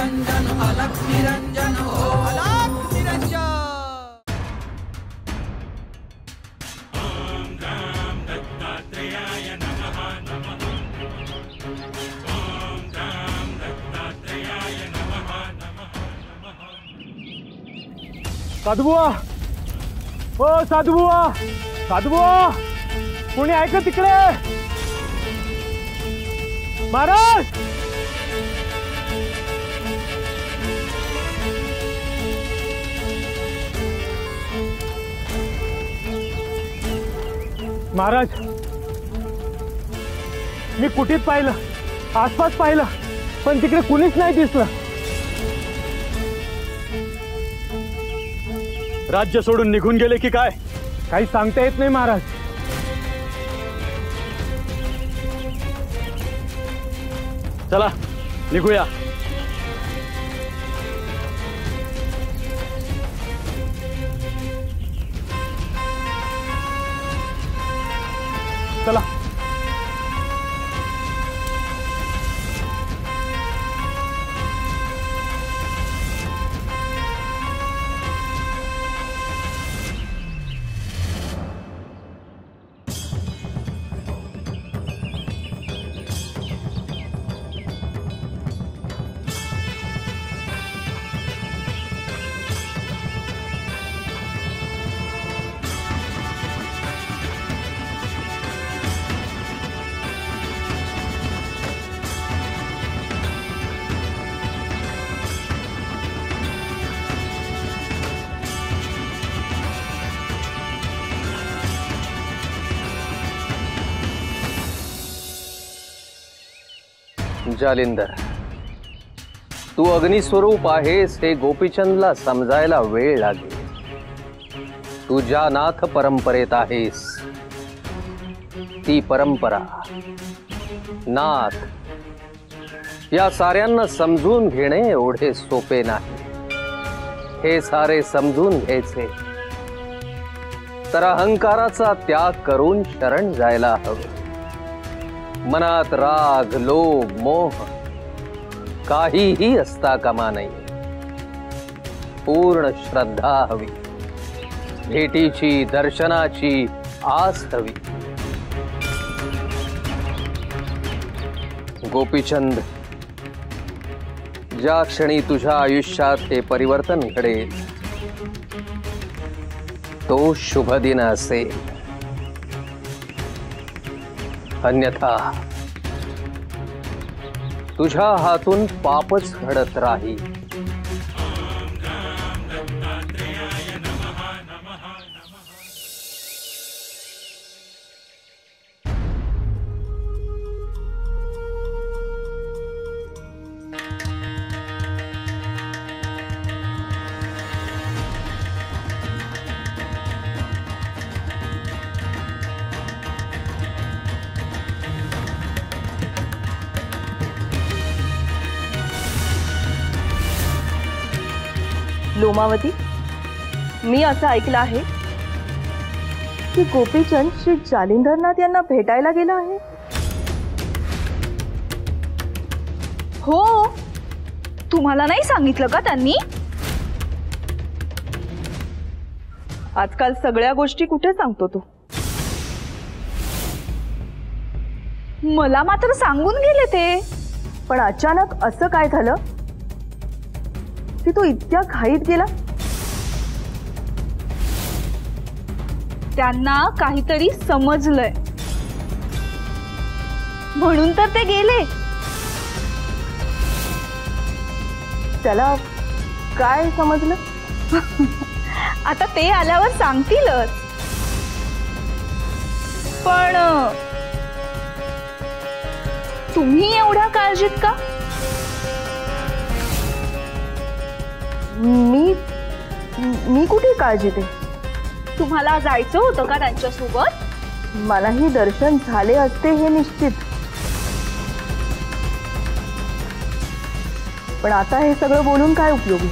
निरंजन अलख निरंजन हो अलख निरंजन। ओम गाम दत्तात्रेयाय नमः नमः। ओम गाम दत्तात्रेयाय नमः नमः नमः। साधुबुवा, ओ साधुबुवा, साधुबुवा, कोणी आहे का तिकडे? महाराज, महाराज, मी कुठेच पाहिलं, आसपास पाहिलं, पण तिकडे कुणीच नाही दिसलं। राज्य सोडून निघून गेले की काय? काही सांगता येत नाही महाराज। चला निघूया। चला। जालिंदर, तू अग्निस्वरूप आहेस हे गोपीचंदला समजायला वेळ लागेल। तू ज्या नाथ परंपरेत आहेस ती परंपरा, नाथ या साऱ्यांना समजून घेणे एवढे सोपे नाही। हे सारे समजून घ्यायचे तर अहंकाराचा त्याग करून शरण जायला हवे। मनात राग, लोभ, मोह काहीही असता कामा नये। पूर्ण श्रद्धा हवी, भेटीची, दर्शनाची आस हवी। गोपीचंद, ज्या क्षणी तुझ्या आयुष्यात हे परिवर्तन घडेल तो शुभ दिन असेल, अन्यथा तुझ्या हातून पापच घडत राहील। लोमावती, मी असं ऐकलं आहे की गोपीचंद श्री जालिंदरनाथ यांना भेटायला गेला आहे। हो, तुम्हाला नाही सांगितलं का त्यांनी? आजकाल सगळ्या गोष्टी कुठे सांगतो तू? मला मात्र सांगून गेले ते। पण अचानक असं काय झालं की तो इतक्या घाईत गेला? त्यांना काहीतरी समजलंय म्हणून तर ते गेले। त्याला काय समजलं? आता ते आल्यावर सांगतीलच। पण तुम्ही एवढ्या काळजीत का? मी कुठे काळजीत आहे? तुम्हाला जायचं होतं का त्यांच्यासोबत? मलाही दर्शन झाले असते हे निश्चित, पण आता हे सगळं बोलून काय उपयोगी?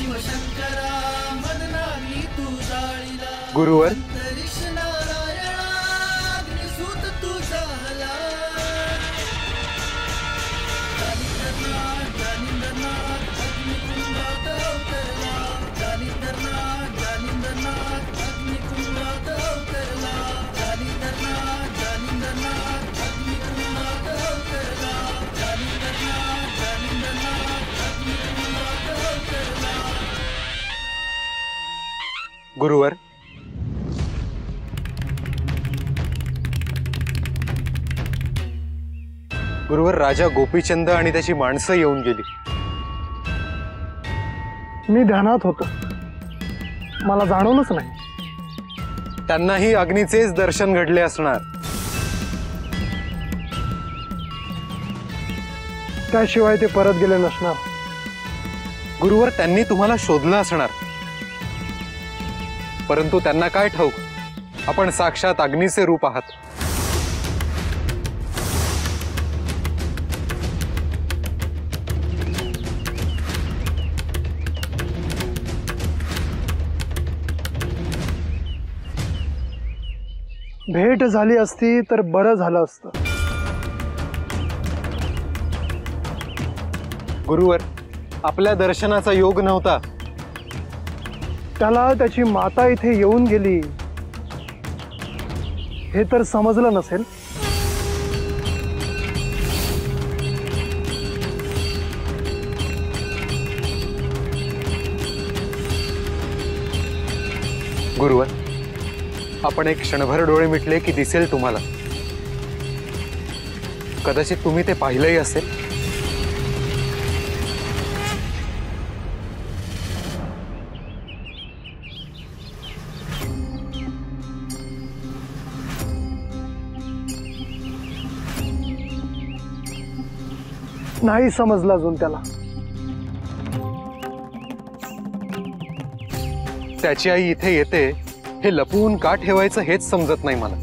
शिवशंकरा मदनारी तू जाळीला गुरुवर अंतरिक्ष नारायणा अग्निसूत तू झाला जालिंदरनाथ अग्निकुंडात अवतरला जालिंदरनाथ अग्निकुंडात अवतरला जालिंदरनाथ अग्निकुंडात अवतरला जालिंदरनाथ अग्निकुंडात अवतरला. गुरुवर गुरुवर राजा गोपीचंद आणि त्याची माणसं येऊन गेली. मी ध्यानात होतो, मला जाणवलंच नाही. त्यांनाही अग्नीचेच दर्शन घडले असणार. त्याशिवाय ते परत गेले नसणार. गुरुवर त्यांनी तुम्हाला शोधलं असणार, परंतु त्यांना काय ठाऊक आपण साक्षात अग्नीचे रूप आहात. भेट झाली असती तर बरं झालं असतं. गुरुवर आपल्या दर्शनाचा योग नव्हता. त्याला त्याची माता इथे येऊन गेली हे तर समजलं नसेल. गुरुवर आपण एक क्षणभर डोळे मिटले की दिसेल तुम्हाला. कदाचित तुम्ही ते पाहिलंही असेल. नाही समजलं अजून त्याला. त्याची आई इथे येते हे लपवून का ठेवायचं हेच समजत नाही मला.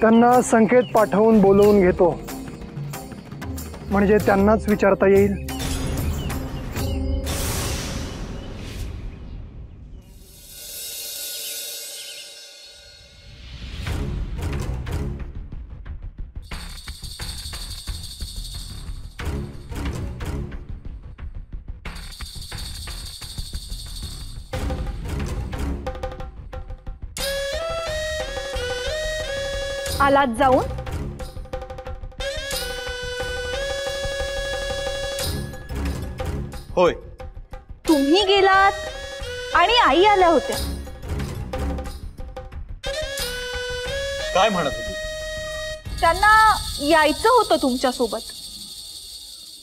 त्यांना संकेत पाठवून बोलवून घेतो, म्हणजे त्यांनाच विचारता येईल. आलात जाऊन? होय. तुम्ही गेलात आणि आई आल्या होत्या. काय म्हणत होती? त्यांना यायचं होतं तुमच्या सोबत.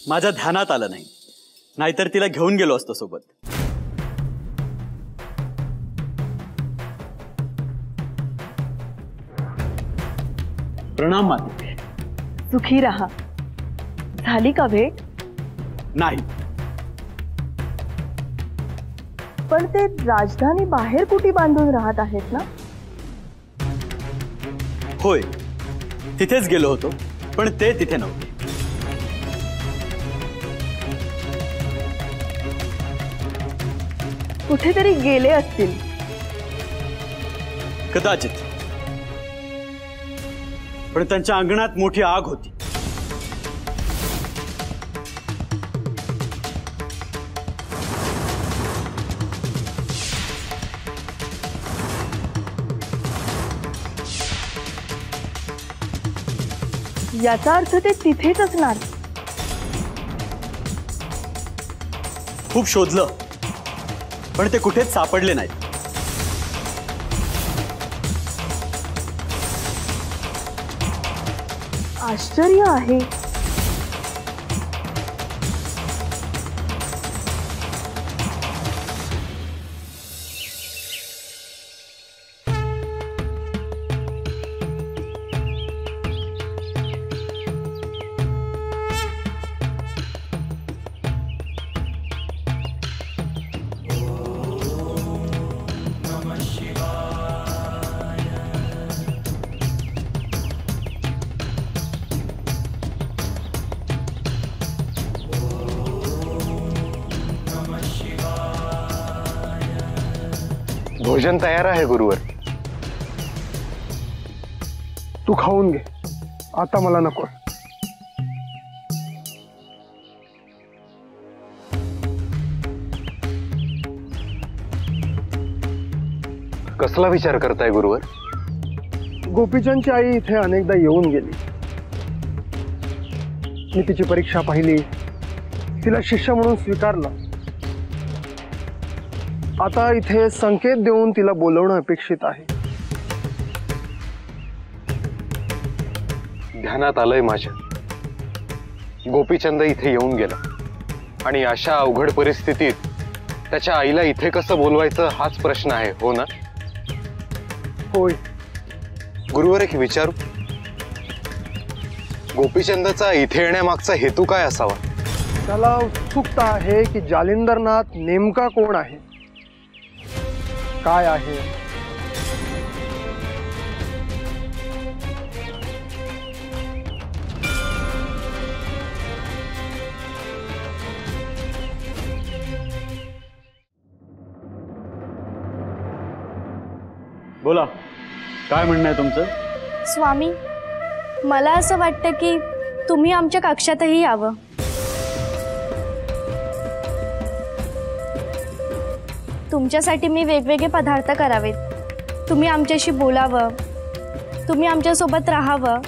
माझ्या ध्यानात आलं नाही, नाहीतर तिला घेऊन गेलो असतो सोबत. प्रणाम माते. सुखी राहा. झाली का भेट? नाही, पण ते राजधानी बाहेर कुठे बांधून राहत आहेत ना? होय, तिथेच गेलो होतो, पण ते तिथे नव्हते. कुठेतरी गेले असतील. कदाचित, पण त्यांच्या अंगणात मोठी आग होती. याचा अर्थ ते तिथेच असणार. खूप शोधलं, पण ते कुठेच सापडले नाहीत. आश्चर्य आहे. भोजन तयार आहे गुरुवर. तू खाऊन घे, आता मला नको. कसला विचार करताय गुरुवर? गोपीचंदची आई इथे अनेकदा येऊन गेली. मी तिची परीक्षा पाहिली, तिला शिष्य म्हणून स्वीकारलं. आता इथे संकेत देऊन तिला बोलवणं अपेक्षित आहे. ध्यानात आलंय माझ्या, गोपीचंद इथे येऊन गेला आणि अशा अवघड परिस्थितीत त्याच्या आईला इथे कसं बोलवायचं हाच प्रश्न आहे, हो ना? होय. गुरुवर एक विचारू, गोपीचंदचा इथे येण्यामागचा हेतू काय असावा? त्याला उत्सुकता आहे की जालिंदरनाथ नेमका कोण आहे, काय आहे. बोला, काय म्हणणं आहे तुमचं? स्वामी, मला असं वाटतं की तुम्ही आमच्या कक्षातही यावं. तुमच्यासाठी मी वेगवेगळे पदार्थ करावेत. तुम्ही आमच्याशी बोलावं, तुम्ही आमच्यासोबत राहावं.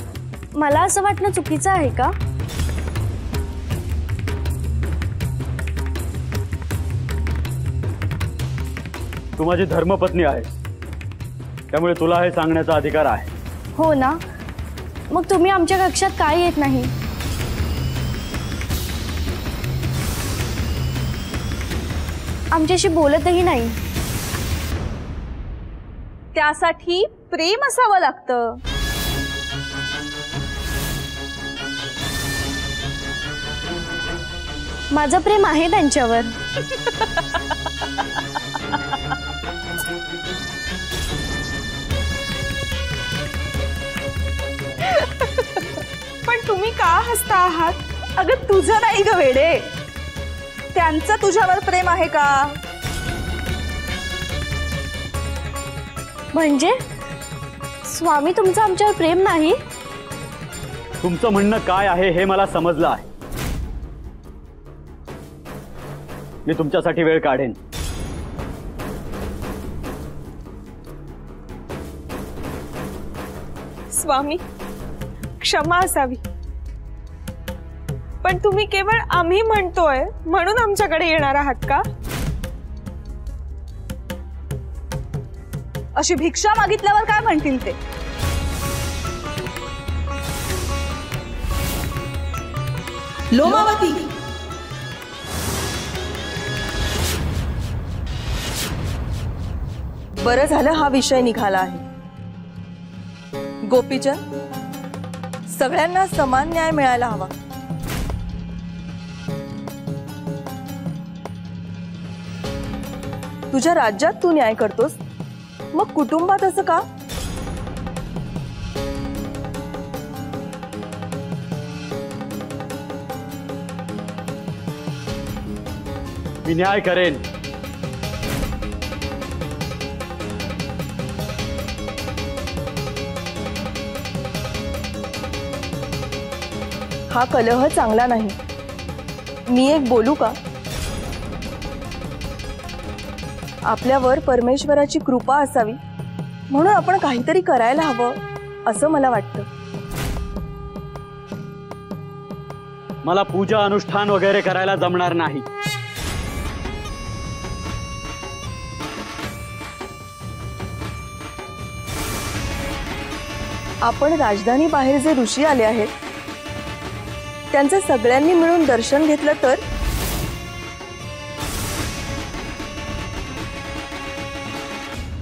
मला असं वाटणं चुकीचं आहे का? तू माझी धर्मपत्नी आहे, त्यामुळे तुला हे सांगण्याचा अधिकार आहे. हो ना, मग तुम्ही आमच्या कक्षात काय येत नाही? आमच्याशी बोलतही नाही. त्यासाठी प्रेम असावं लागतं. माझं प्रेम आहे त्यांच्यावर. पण तुम्ही का हसता आहात? अगं तुझं नाही ग वेडे, त्यांचं तुझ्यावर प्रेम आहे का? म्हणजे स्वामी, तुमचं आमच्यावर प्रेम नाही? तुमचं म्हणणं काय आहे हे मला समजलं आहे. मी तुमच्यासाठी वेळ काढेन. स्वामी, क्षमा असावी, पण तुम्ही केवळ आम्ही म्हणतोय म्हणून आमच्याकडे येणार आहात का? अशी भिक्षा मागितल्यावर काय म्हणतील ते? लोमावती, बरं झालं हा विषय निघाला आहे. गोपीचंद, सगळ्यांना समान न्याय मिळायला हवा. तुझ्या राज्यात तू न्याय करतोस, मग कुटुंबात असं का? मी न्याय करेन. हा कलह चांगला नाही. मी एक बोलू का? आपल्यावर परमेश्वराची कृपा असावी म्हणून आपण काहीतरी करायला हवं असं मला वाटतं. मला पूजा अनुष्ठान वगैरे करायला जमणार नाही. आपण राजधानी बाहेर जे ऋषी आले आहेत त्यांचं सगळ्यांनी मिळून दर्शन घेतलं तर?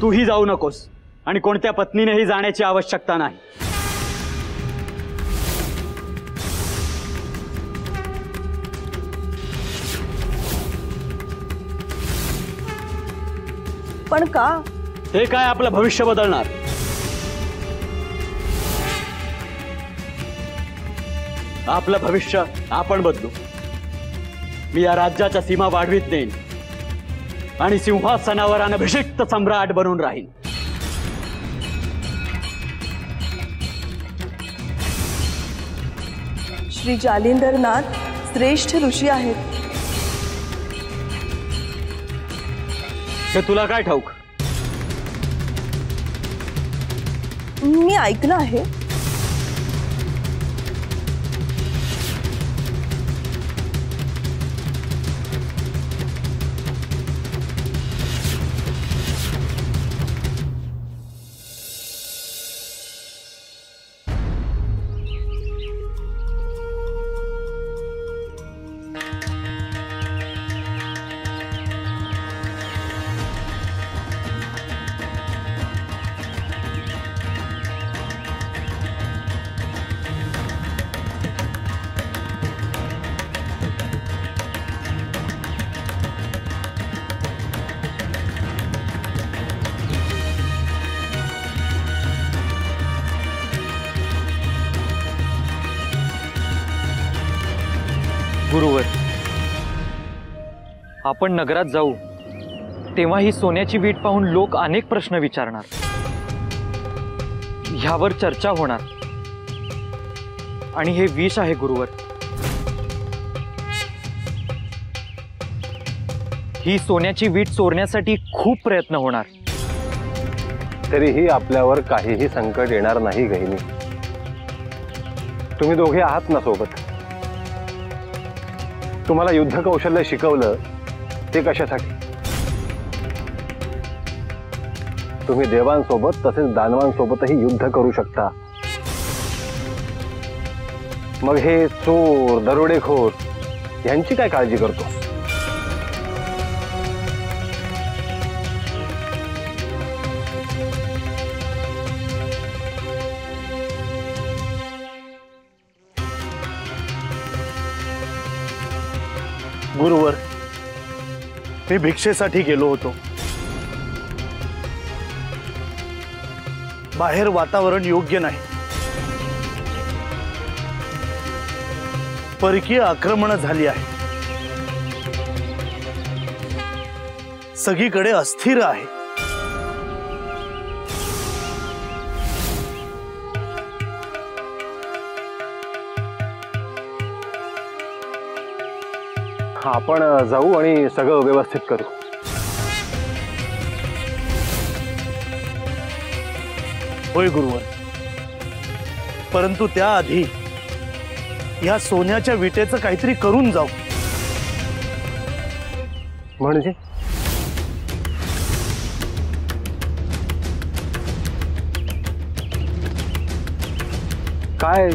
तूही जाऊ नकोस आणि कोणत्या पत्नीनेही जाण्याची आवश्यकता नाही. पण का? ते काय आपलं भविष्य बदलणार? आपलं भविष्य आपण बदलू. मी या राज्याच्या सीमा वाढवीत नेईन. आणि सिंहासनावर अनभिषिक्त सम्राट बनून राहील. श्री जालिंदरनाथ श्रेष्ठ ऋषी आहेत. हे तुला काय ठाऊक? मी ऐकलं आहे. गुरुवर, आपण नगरात जाऊ तेव्हा ही सोन्याची वीट पाहून लोक अनेक प्रश्न विचारणार, ह्यावर चर्चा होणार. आणि हे विष आहे गुरुवर. ही सोन्याची वीट चोरण्यासाठी खूप प्रयत्न होणार. तरीही आपल्यावर काहीही संकट येणार नाही गहिनी. तुम्ही दोघे आहात ना सोबत. तुम्हाला युद्ध कौशल्य शिकवलं ते कशासाठी? तुम्ही देवांसोबत तसेच दानवांसोबतही युद्ध करू शकता. मग हे चोर दरोडेखोर यांची काय काळजी करतो? गुरुवर, मी भिक्षेसाठी गेलो होतो. बाहेर वातावरण योग्य नाही. परकीय आक्रमण झाली आहे. सगळीकडे अस्थिर आहे. आपण जाऊ आणि सगळं व्यवस्थित करू. होय गुरुवर, परंतु त्याआधी या सोन्याच्या विटेचं काहीतरी करून जाऊ. म्हणजे काय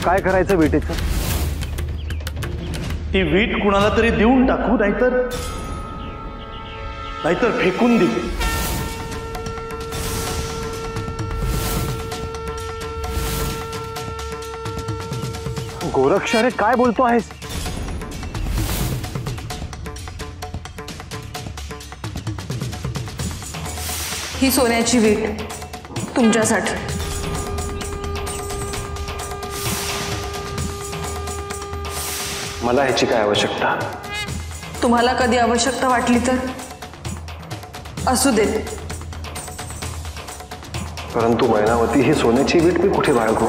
काय करायचं विटेचं? ती वीट कुणाला तरी देऊन टाकू, नाहीतर फेकून देऊ. गोरक्षरे, काय बोलतो आहेस? ही सोन्याची वीट तुमच्यासाठी. मला ह्याची काय आवश्यकता? तुम्हाला कधी आवश्यकता वाटली तर असू देत. परंतु मैनावती, ही सोन्याची वीट मी कुठे बाळगू?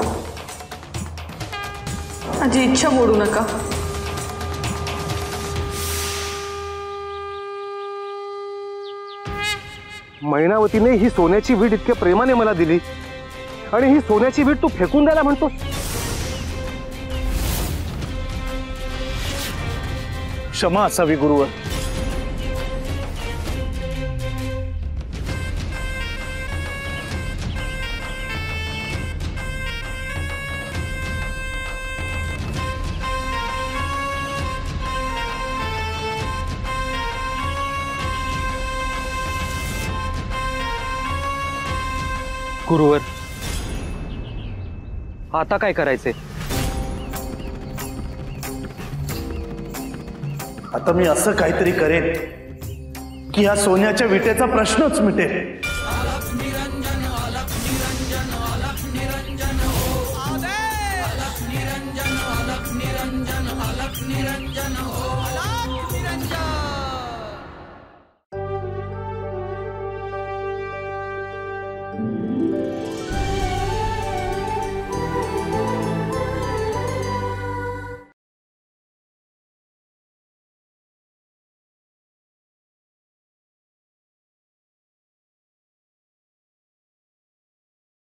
माझी इच्छा मोडू नका. मैनावतीने ही सोन्याची वीट इतक्या प्रेमाने मला दिली आणि ही सोन्याची वीट तू फेकून द्यायला म्हणतोस? क्षमा असावी गुरुवर. गुरुवर, आता काय करायचे? आता मी असं काहीतरी करेन की या सोन्याच्या विटेचा प्रश्नच मिटेल. निरंजन